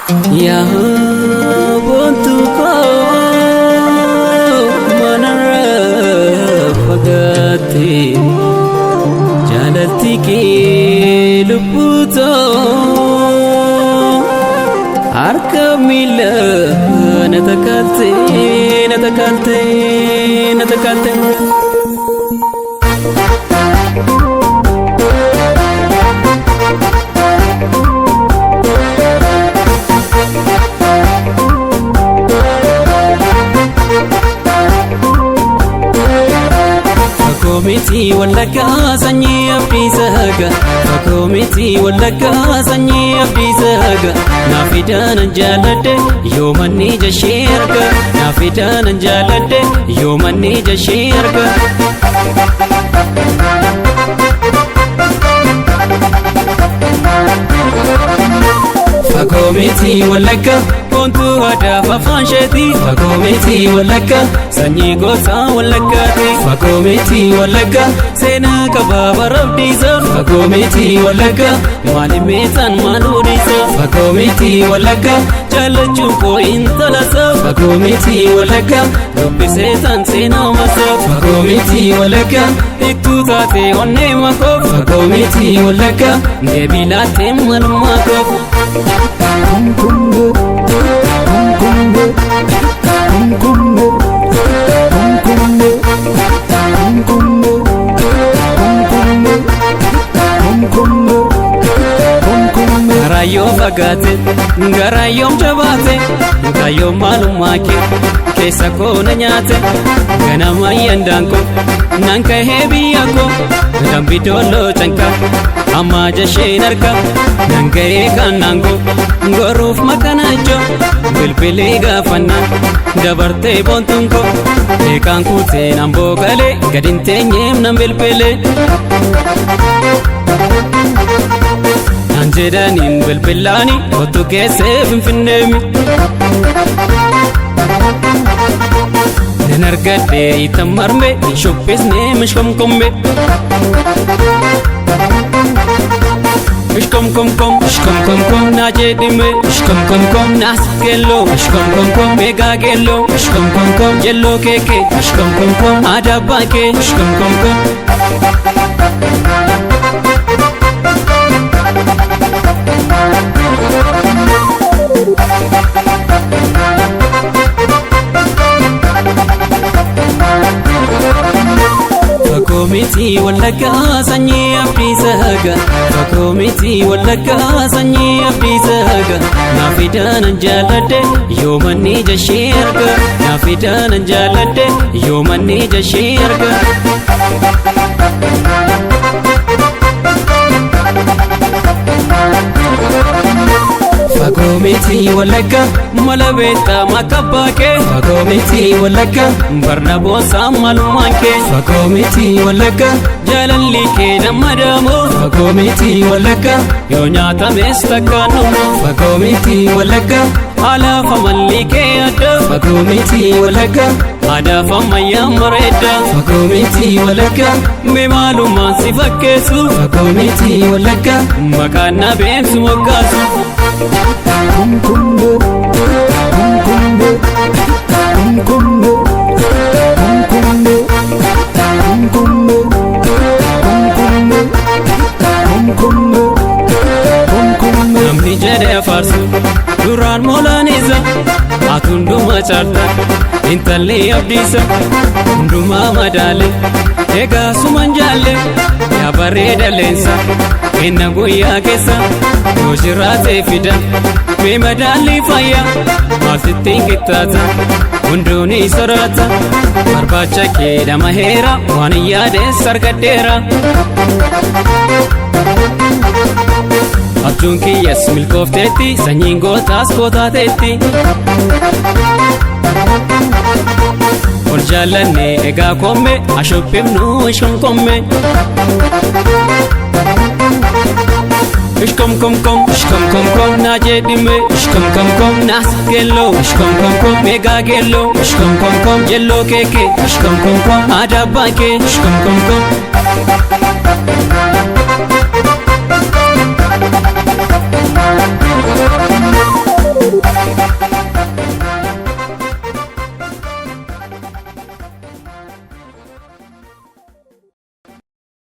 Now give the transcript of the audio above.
Ya bontuko manara fagate jalati ke luputo arka mila natakalte natakalte natakalte koomkumee wellega sanyii abddisa koomkumee wellega sanyii abddisa naafidaan jaalladhe yoomanni jashee arga naafidaan jaalladhe yoomanni jashee arga koomkumee wellega kontu aadaa fafaansheti koomkumee wellega sanyii gosa wellagaati koomkumee wellega seenaa qaba abddisa koomkumee wellega maalimeetaan maaluudisa koomkumee wellega jaalachuun koo intalasa koomkumee wellega dubbiseetaan seenaa masa koomkumee wellega ittuu taate onnee makoo koomkumee wellega deebii laattee malumaa koo Garaayoo fagaate garaayoo jabaate garaayoo maalummaa kee keessa koo na nyaate ganama yandaan koo nan kahee biyya koo dambi dooloo canka amma jasheen arga nan gahee kan naangoo goruuf makanaachoo bilbilee gaafannaan dabartee boontuun koo beekaan kuutee nan boogalee gadin teenyeem nan bilbilee jedhaniin bilbilaani ottu keessee finfinneemi nan argadhee itan marme shophisnee mishkomkomme mishkomkomkom naa jedhime mishkomkomkom naas geelloo mishkomkomkom meegaa geelloo mishkomkomkom jelloo keekee mishkomkomkom aadaa baakee mishkomkomkom koomkumee wellega sanyii abddisa koomkumee wellega sanyii abddisa naafidaan jaalladhe yoomanni jashee arga naafidaan jaalladhe yoomanni jashee arga koomkumee wellega mala beektaa makabbaakee koomkumee wellega barna boosaa maalummaan kee koomkumee wellega jaalalli kee nama daamoo koomkumee wellega yoo nyaatames takkaanuma koomkumee wellega alaaf amalli kee adda koomkumee wellega aadaaf ammayyaa bareedda koomkumee wellega mee maalummaan si fakkeessu koomkumee wellega maqaan na beeksu moggaasu Koomkumee koomkumee koomkumee koomkumee koomkumee koomkumee koomkumee namni jedhee faarsu duraan moolaanisa ati hundumaa caalta intalli abddisa hundumaa madaale egaa suman jaalle yaa bareeda leensa kenna guyyaa keessa yoo jiraatee fida mee madaalli fayyaa maasittiin qixxaata hunduuni soraata barbaacha kee dhama heera waan yaadees argadheera abjuun kiyyas milkoofteetti sanyiin gootaas gootaateetti ol jaallanne egaa komme ashophifnu ishkomkomme ishkomkomkom naa jedhime ishkomkomkom naas geelloo ishkomkomkom meegaa geelloo ishkomkomkom jelloo keekee ishkomkomkom aadaa baakee ishkomkomkom